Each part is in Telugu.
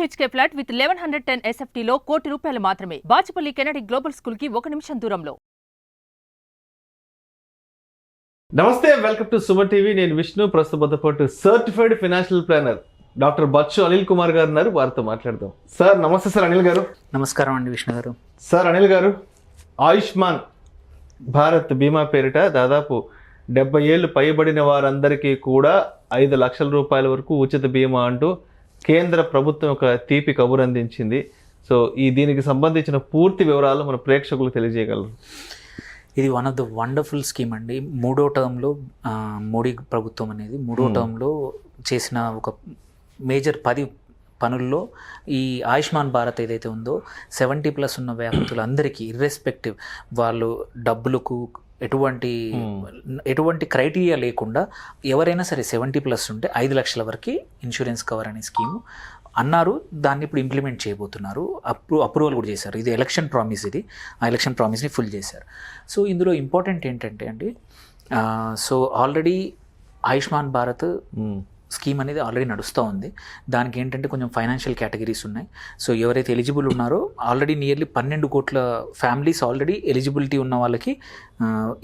BHK ఫ్లాట్ విత్ 1110 SFT లో ₹1 కోటి మాత్రమే. బాచుపల్లి కెనడి గ్లోబల్ స్కూల్ కి 1 నిమిషం దూరంలో. నమస్తే, వెల్కమ్ టు సుమన్ టీవీ. నేను విష్ణు. ప్రస్తుతం పాటు certified financial planner doctor Bachchu Anil Kumar garu ఉన్నారు. వారితో మాట్లాడదాం. సార్ నమస్తే. సార్ అనిల్ గారు. నమస్కారం అండి విష్ణు గారు. సార్ అనిల్ గారు, ఆయుష్మాన్ భారత్ బీమా పేరిట దాదాపు 70 ఏళ్ళు పైబడిన వారందరికీ కూడా 5 లక్షల రూపాయల వరకు ఉచిత బీమా అంటూ కేంద్ర ప్రభుత్వం ఒక తీపి కబురు అందించింది. సో దీనికి సంబంధించిన పూర్తి వివరాలు మన ప్రేక్షకులకు తెలియజేయగలరు? ఇది one of the wonderful scheme అండి. మూడో టర్మ్లో మోడీ ప్రభుత్వం అనేది మూడో టర్మ్లో చేసిన ఒక మేజర్ 10 పనుల్లో ఈ ఆయుష్మాన్ భారత్ ఏదైతే ఉందో 70+ ఉన్న వ్యక్తులందరికీ ఇర్రెస్పెక్టివ్ వాళ్ళు డబ్బులకు ఎటువంటి క్రైటీరియా లేకుండా ఎవరైనా సరే 70+ ఉంటే 5 లక్షల వరకు ఇన్సూరెన్స్ కవర్ అనే స్కీము అన్నారు. దాన్ని ఇప్పుడు ఇంప్లిమెంట్ చేయబోతున్నారు. అప్రూవల్ కూడా చేశారు. ఇది ఎలక్షన్ ప్రామిస్. ఆ ఎలక్షన్ ప్రామిస్ని ఫుల్ చేశారు. సో ఇందులో ఇంపార్టెంట్ ఏంటంటే అండి, so already Ayushman Bharat scheme అనేది ఆల్రెడీ నడుస్తూ ఉంది. దానికి ఏంటంటే కొంచెం ఫైనాన్షియల్ కేటగిరీస్ ఉన్నాయి. సో ఎవరైతే ఎలిజిబుల్ ఉన్నారో ఆల్రెడీ నియర్లీ 12 కోట్ల ఫ్యామిలీస్ ఆల్రెడీ ఎలిజిబిలిటీ ఉన్న వాళ్ళకి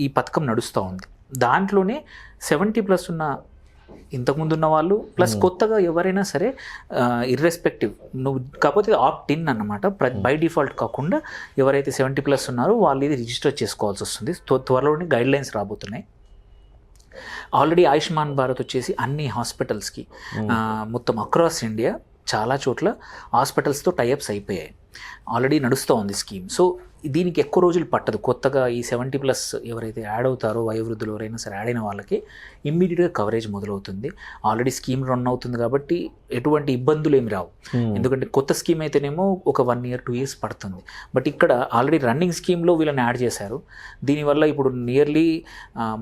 ఈ పథకం నడుస్తూ ఉంది. దాంట్లోనే 70+ ఉన్న ఇంతకుముందు ఉన్న వాళ్ళు ప్లస్ కొత్తగా ఎవరైనా సరే ఇర్రెస్పెక్టివ్ కాకపోతే ఆప్ట్ ఇన్ అన్నమాట. బై డిఫాల్ట్ కాకుండా ఎవరైతే 70+ ఉన్నారో వాళ్ళు ఇది రిజిస్టర్ చేసుకోవాల్సి వస్తుంది. త్వరలోనే గైడ్లైన్స్ రాబోతున్నాయి. ఆల్రెడీ ఆయుష్మాన్ భారత్ వచ్చేసి అన్ని హాస్పిటల్స్కి మొత్తం అక్రాస్ ఇండియా చాలా చోట్ల హాస్పిటల్స్తో టైఅప్స్ అయిపోయాయి. ఆల్రెడీ నడుస్తూ ఉంది స్కీమ్. సో దీనికి ఎక్కువ రోజులు పట్టదు. కొత్తగా ఈ 70+ ఎవరైతే యాడ్ అవుతారో వయోవృద్ధులు ఎవరైనా సరే యాడ్ అయిన వాళ్ళకి ఇమ్మీడియట్గా కవరేజ్ మొదలవుతుంది. ఆల్రెడీ స్కీమ్ రన్ అవుతుంది కాబట్టి ఎటువంటి ఇబ్బందులు ఏమి రావు. ఎందుకంటే కొత్త స్కీమ్ అయితేనేమో ఒక 1 year 2 years పడుతుంది. బట్ ఇక్కడ ఆల్రెడీ రన్నింగ్ స్కీమ్లో వీళ్ళని యాడ్ చేశారు. దీనివల్ల ఇప్పుడు నియర్లీ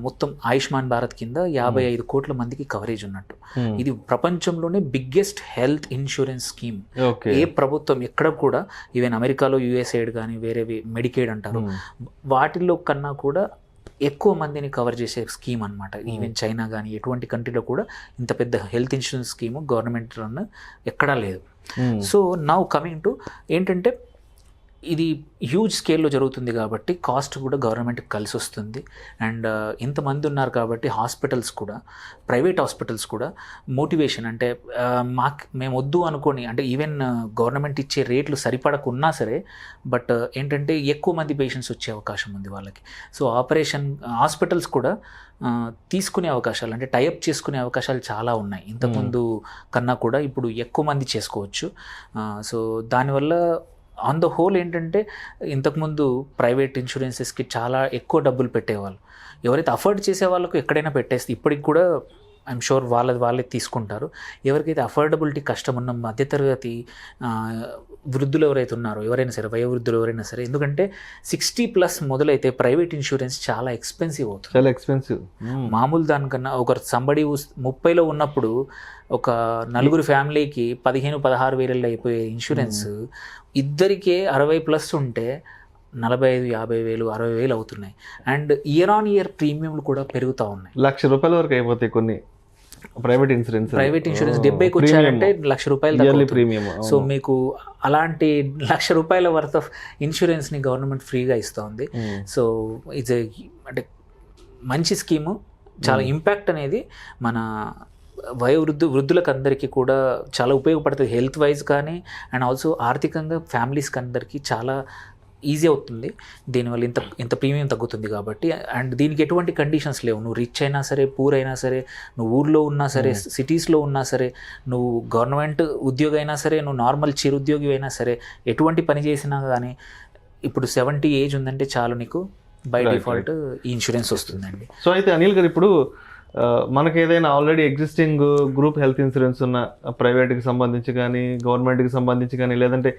మొత్తం ఆయుష్మాన్ భారత్ కింద 55 కోట్ల మందికి కవరేజ్ ఉన్నట్టు. ఇది ప్రపంచంలోనే బిగ్గెస్ట్ హెల్త్ ఇన్సూరెన్స్ స్కీమ్. ఏ ప్రభుత్వం ఎక్కడ కూడా, ఈవెన్ అమెరికాలో USAID కానీ వేరేవి మెడికేడ్ అంటారు, వాటిల్లో కన్నా కూడా ఎక్కువ మందిని కవర్ చేసే స్కీమ్ అనమాట. ఈవెన్ చైనా కానీ ఎటువంటి కంట్రీలో కూడా ఇంత పెద్ద health insurance scheme government run ఎక్కడా లేదు. సో నౌ కమింగ్ టు ఏంటంటే, ఇది హ్యూజ్ స్కేల్లో జరుగుతుంది కాబట్టి కాస్ట్ కూడా గవర్నమెంట్కి కలిసి వస్తుంది. అండ్ ఇంతమంది ఉన్నారు కాబట్టి హాస్పిటల్స్ కూడా, ప్రైవేట్ హాస్పిటల్స్ కూడా మోటివేషన్ అంటే మేము వద్దు అనుకొని, అంటే ఈవెన్ గవర్నమెంట్ ఇచ్చే రేట్లు సరిపడకున్నా సరే, బట్ ఏంటంటే ఎక్కువ మంది పేషెంట్స్ వచ్చే అవకాశం ఉంది వాళ్ళకి. సో హాస్పిటల్స్ కూడా తీసుకునే అవకాశాలు, అంటే టైఅప్ చేసుకునే అవకాశాలు చాలా ఉన్నాయి. ఇంతకుముందు కన్నా కూడా ఇప్పుడు ఎక్కువ మంది చేసుకోవచ్చు. సో దానివల్ల ఆన్ ద హోల్ ఏంటంటే, ఇంతకుముందు ప్రైవేట్ ఇన్సూరెన్సెస్కి చాలా ఎక్కువ డబ్బులు పెట్టేవాళ్ళు. ఎవరైతే అఫోర్డ్ చేసే వాళ్ళకు ఎక్కడైనా పెట్టేస్తే ఇప్పటికి కూడా ఐఎమ్ షూర్ వాళ్ళే తీసుకుంటారు. ఎవరికైతే అఫోర్డబిలిటీ కష్టం ఉన్న మధ్యతరగతి వృద్ధులు ఎవరైతే ఉన్నారో, ఎవరైనా సరే వయోవృద్ధులు ఎవరైనా సరే, ఎందుకంటే 60+ మొదలైతే ప్రైవేట్ ఇన్సూరెన్స్ చాలా ఎక్స్పెన్సివ్ అవుతుంది. చాలా ఎక్స్పెన్సివ్. మామూలు దానికన్నా ఒక సంబడి 30లో ఉన్నప్పుడు ఒక 4 ఫ్యామిలీకి 15-16 వేలలో అయిపోయే ఇన్సూరెన్స్ ఇద్దరికే 60+ ఉంటే 45-50 వేలు 60 వేలు అవుతున్నాయి. అండ్ ఇయర్ ఆన్ ఇయర్ ప్రీమియంలు కూడా పెరుగుతూ ఉన్నాయి. ₹1,00,000 వరకు అయిపోతాయి కొన్ని ప్రైవేట్ ఇన్సూరెన్స్. 70కి వచ్చారంటే ₹1,00,000 ప్రీమియం. సో మీకు అలాంటి ₹1,00,000 వర్త్ ఆఫ్ ఇన్సూరెన్స్ని గవర్నమెంట్ ఫ్రీగా ఇస్తుంది. సో ఇట్స్ అంటే మంచి స్కీము. చాలా ఇంపాక్ట్ అనేది మన వృద్ధులకు అందరికీ కూడా చాలా ఉపయోగపడుతుంది. హెల్త్ వైజ్ కానీ అండ్ ఆల్సో ఆర్థికంగా ఫ్యామిలీస్కి అందరికీ చాలా ఈజీ అవుతుంది. దీనివల్ల ఇంత ప్రీమియం తగ్గుతుంది కాబట్టి. అండ్ దీనికి ఎటువంటి కండిషన్స్ లేవు. నువ్వు రిచ్ అయినా సరే, పూర్ అయినా సరే, నువ్వు ఊర్లో ఉన్నా సరే, సిటీస్లో ఉన్నా సరే, నువ్వు గవర్నమెంట్ ఉద్యోగి అయినా సరే, నువ్వు నార్మల్ చిరుద్యోగి అయినా సరే, ఎటువంటి పని చేసినా కానీ ఇప్పుడు 70 ఏజ్ ఉందంటే చాలు నీకు బై డిఫాల్ట్ ఈ ఇన్సూరెన్స్ వస్తుందండి. సో అయితే అనిల్ గారు, ఇప్పుడు మనకి ఏదైనా already existing group health insurance ఉన్న ప్రైవేట్కి సంబంధించి కానీ కేంద్రానికి సంబంధించి కానీ, లేదంటే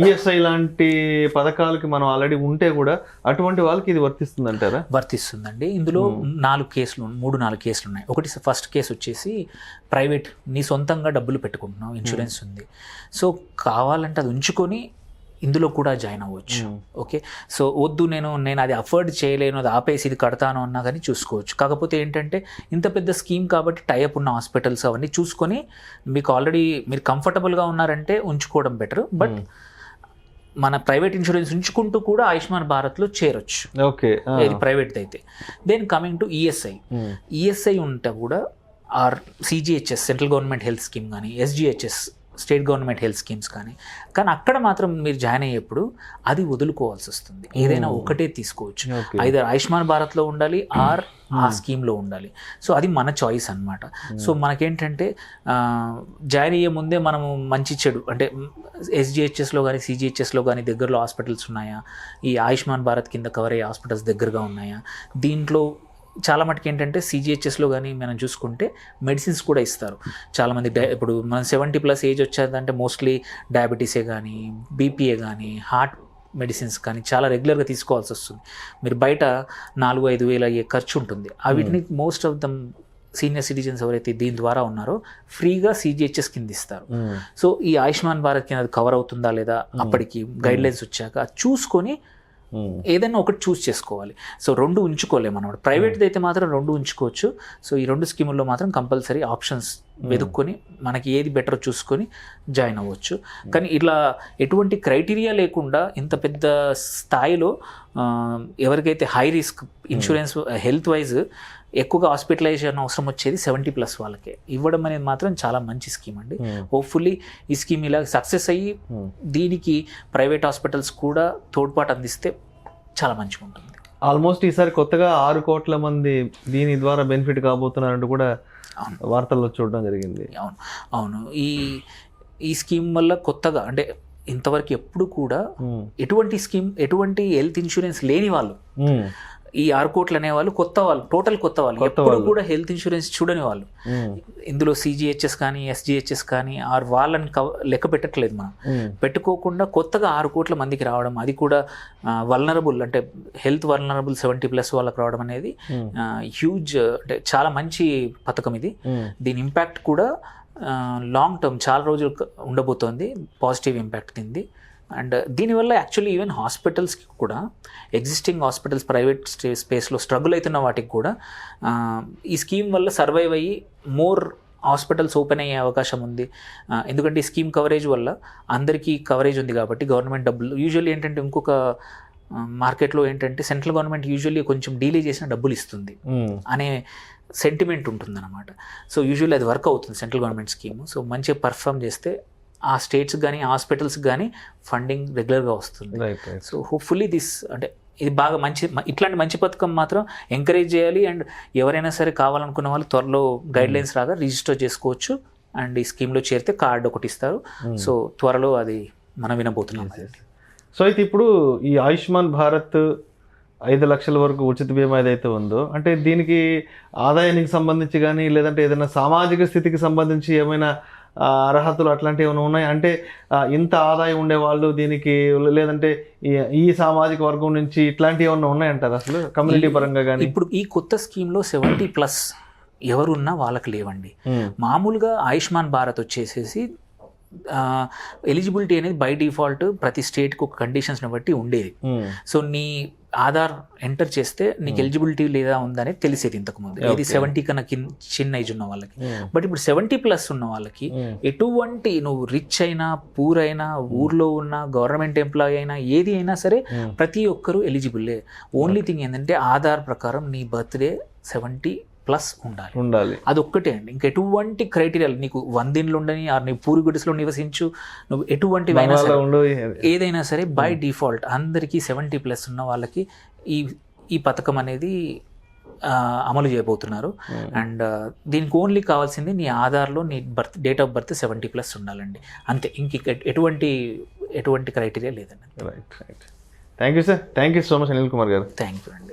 ESI లాంటి పథకాలకి మనం ఆల్రెడీ ఉంటే కూడా అటువంటి వాళ్ళకి ఇది వర్తిస్తుంది అంటారా? వర్తిస్తుందండి. ఇందులో 3-4 కేసులు ఉన్నాయి. ఒకటి ఫస్ట్ కేసు వచ్చేసి ప్రైవేట్, నీ సొంతంగా డబ్బులు పెట్టుకుంటున్నావు, ఇన్సూరెన్స్ ఉంది. సో కావాలంటే అది ఉంచుకొని ఇందులో కూడా జాయిన్ అవ్వచ్చు. ఓకే, సో వద్దు నేను అది అఫోర్డ్ చేయలేను, అది ఆపేసి ఇది కడతాను అన్నా కానీ చూసుకోవచ్చు. కాకపోతే ఏంటంటే ఇంత పెద్ద స్కీమ్ కాబట్టి టైఅప్ ఉన్న హాస్పిటల్స్ అవన్నీ చూసుకొని మీకు ఆల్రెడీ మీరు కంఫర్టబుల్గా ఉన్నారంటే ఉంచుకోవడం బెటర్. బట్ మన ప్రైవేట్ ఇన్సూరెన్స్ ఉంచుకుంటూ కూడా ఆయుష్మాన్ భారత్లో చేరొచ్చు. ఓకే, ఇది ప్రైవేట్ అయితే. దెన్ కమింగ్ టు ఈఎస్ఐ ఉంటే కూడా or CGHS central government health scheme కానీ, SGHS state government health schemes కానీ అక్కడ మాత్రం మీరు జాయిన్ అయ్యేప్పుడు అది వదులుకోవాల్సి వస్తుంది. ఏదైనా ఒకటే తీసుకోవచ్చు, ఐదర్ ఆయుష్మాన్ భారత్లో ఉండాలి ఆర్ ఆ స్కీమ్లో ఉండాలి. సో అది మన చాయిస్ అనమాట. సో మనకేంటంటే జాయిన్ అయ్యే ముందే మనము మంచి చెడు అంటే ఎస్జిహెచ్ఎస్లో కానీ సిజిహెచ్ఎస్లో కానీ దగ్గరలో హాస్పిటల్స్ ఉన్నాయా, ఈ ఆయుష్మాన్ భారత్ కింద కవర్ అయ్యే హాస్పిటల్స్ దగ్గరగా ఉన్నాయా, దీంట్లో చాలా మటుకు ఏంటంటే సిజిహెచ్ఎస్లో కానీ మనం చూసుకుంటే మెడిసిన్స్ కూడా ఇస్తారు. చాలామంది ఇప్పుడు మనం 70+ ఏజ్ వచ్చేదంటే మోస్ట్లీ డయాబెటీసే కానీ, బీపీఏ కానీ, హార్ట్ మెడిసిన్స్ కానీ చాలా రెగ్యులర్గా తీసుకోవాల్సి వస్తుంది. మీరు బయట 4-5 వేలు అయ్యే ఖర్చు ఉంటుంది. వీటిని most of them senior citizens ఎవరైతే దీని ద్వారా ఉన్నారో ఫ్రీగా సిజిహెచ్ఎస్ కింద ఇస్తారు. సో ఈ ఆయుష్మాన్ భారత్ కింద అది కవర్ అవుతుందా లేదా అప్పటికి గైడ్లైన్స్ వచ్చాక చూసుకొని ఏదైనా ఒకటి చూస్ చేసుకోవాలి. సో 2 ఉంచుకోలేము అన్నమాట. ప్రైవేట్ది అయితే మాత్రం 2 ఉంచుకోవచ్చు. సో ఈ 2 స్కీముల్లో మాత్రం కంపల్సరీ ఆప్షన్స్ వెతుక్కొని మనకి ఏది బెటర్ చూసుకొని జాయిన్ అవ్వచ్చు. కానీ ఇలా ఎటువంటి క్రైటీరియా లేకుండా ఇంత పెద్ద స్థాయిలో ఎవరికైతే high risk insurance health wise ఎక్కువగా హాస్పిటలైజేషన్ అవసరం వచ్చేది 70+ వాళ్ళకే ఇవ్వడం అనేది మాత్రం చాలా మంచి స్కీమ్ అండి. హోప్ఫుల్లీ ఈ స్కీమ్ ఇలా సక్సెస్ అయ్యి దీనికి ప్రైవేట్ హాస్పిటల్స్ కూడా తోడ్పాటు అందిస్తే చాలా మంచిగా ఉంటుంది. ఆల్మోస్ట్ ఈసారి కొత్తగా 6 కోట్ల మంది దీని ద్వారా బెనిఫిట్ కాబోతున్నారంటూ కూడా వార్తల్లో చూడడం జరిగింది. అవును ఈ స్కీమ్ వల్ల కొత్తగా అంటే ఇంతవరకు ఎప్పుడు కూడా ఎటువంటి హెల్త్ ఇన్సూరెన్స్ లేని వాళ్ళు ఈ 6 కోట్లు అనేవాళ్ళు కొత్త వాళ్ళు, టోటల్ కొత్త వాళ్ళు, ఎప్పుడు కూడా హెల్త్ ఇన్సూరెన్స్ చూడని వాళ్ళు. ఇందులో సిజిహెచ్ఎస్ కానీ ఎస్జిహెచ్ఎస్ కానీ వాళ్ళని లెక్క పెట్టట్లేదు మనం. పెట్టుకోకుండా కొత్తగా 6 కోట్ల మందికి రావడం, అది కూడా వల్నరబుల్ అంటే హెల్త్ వల్నరబుల్ 70+ వాళ్ళకి రావడం అనేది హ్యూజ్ అంటే చాలా మంచి పథకం ఇది. దీని ఇంపాక్ట్ కూడా లాంగ్ టర్మ్ చాలా రోజులు ఉండబోతోంది, పాజిటివ్ ఇంపాక్ట్ దీనిది. అండ్ దీనివల్ల యాక్చువల్లీ ఈవెన్ హాస్పిటల్స్కి కూడా ఎగ్జిస్టింగ్ హాస్పిటల్స్ ప్రైవేట్ స్పేస్లో స్ట్రగుల్ అవుతున్న వాటికి కూడా ఈ స్కీమ్ వల్ల సర్వైవ్ అయ్యి మోర్ హాస్పిటల్స్ ఓపెన్ అయ్యే అవకాశం ఉంది. ఎందుకంటే ఈ స్కీమ్ కవరేజ్ వల్ల అందరికీ కవరేజ్ ఉంది కాబట్టి గవర్నమెంట్ డబ్బులు యూజువల్లీ ఏంటంటే ఇంకొక మార్కెట్లో ఏంటంటే సెంట్రల్ గవర్నమెంట్ యూజువల్లీ కొంచెం డీలే చేసిన డబ్బులు ఇస్తుంది అనే సెంటిమెంట్ ఉంటుందన్నమాట. సో యూజువల్లీ అది వర్క్ అవుతుంది సెంట్రల్ గవర్నమెంట్ స్కీమ్. సో మంచిగా పర్ఫామ్ చేస్తే ఆ స్టేట్స్కి కానీ హాస్పిటల్స్కి కానీ ఫండింగ్ రెగ్యులర్గా వస్తుంది. సో హోప్ఫుల్లీ అంటే ఇది బాగా ఇట్లాంటి మంచి పథకం మాత్రం ఎంకరేజ్ చేయాలి. అండ్ ఎవరైనా సరే కావాలనుకున్న వాళ్ళు త్వరలో గైడ్లైన్స్ రాగా రిజిస్టర్ చేసుకోవచ్చు. అండ్ ఈ స్కీమ్లో చేరితే కార్డు ఒకటి ఇస్తారు. సో త్వరలో అది మనం వినబోతున్నాం. సో అయితే ఇప్పుడు ఈ ఆయుష్మాన్ భారత్ 5 లక్షల వరకు ఉచిత బీమా ఏదైతే ఉందో, అంటే దీనికి ఆదాయానికి సంబంధించి కానీ లేదంటే ఏదైనా సామాజిక స్థితికి సంబంధించి ఏమైనా అర్హతలు అట్లాంటివి ఏమైనా ఉన్నాయి? అంటే ఇంత ఆదాయం ఉండేవాళ్ళు దీనికి, లేదంటే ఈ సామాజిక వర్గం నుంచి ఇట్లాంటివి ఏమన్నా ఉన్నాయంటారు అసలు కమ్యూనిటీ పరంగా కానీ? ఇప్పుడు ఈ కొత్త స్కీమ్లో 70+ ఎవరున్నా వాళ్ళకి లేవండి. మామూలుగా ఆయుష్మాన్ భారత్ వచ్చేసేసి ఎలిజిబిలిటీ అనేది బై డిఫాల్ట్ ప్రతి స్టేట్కి ఒక కండిషన్స్ని బట్టి ఉండేది. సో నీ ఆధార్ ఎంటర్ చేస్తే నీకు ఎలిజిబిలిటీ లేదా ఉందనేది తెలిసేది ఇంతకుముందు, ఇది 70 కన్నా చిన్న ఏజ్ ఉన్న వాళ్ళకి. బట్ ఇప్పుడు 70+ ఉన్న వాళ్ళకి ఎటువంటి నువ్వు రిచ్ అయినా పూర్ అయినా ఊర్లో ఉన్న గవర్నమెంట్ ఎంప్లాయీ అయినా ఏది అయినా సరే ప్రతి ఒక్కరూ ఎలిజిబుల్లే. ఓన్లీ థింగ్ ఏంటంటే ఆధార్ ప్రకారం నీ బర్త్డే 70+ ఉండాలి. అది ఒక్కటే అండి. ఇంక ఎటువంటి క్రైటీరియా నీకు 100 ఇండ్లు ఉండని నీ పూరి గుడిసెలో నివసించు, నువ్వు ఎటువంటివైనా సరే ఏదైనా సరే బై డిఫాల్ట్ అందరికీ 70+ ఉన్న వాళ్ళకి ఈ పథకం అనేది అమలు చేయబోతున్నారు. అండ్ దీనికి ఓన్లీ కావాల్సింది నీ ఆధార్లో నీ డేట్ ఆఫ్ బర్త్ 70+ ఉండాలండి, అంతే. ఇంక ఎటువంటి క్రైటీరియా లేదండి. Right. Thank you sir. Thank you so much Anil Kumar గారు. థ్యాంక్ యూ అండి.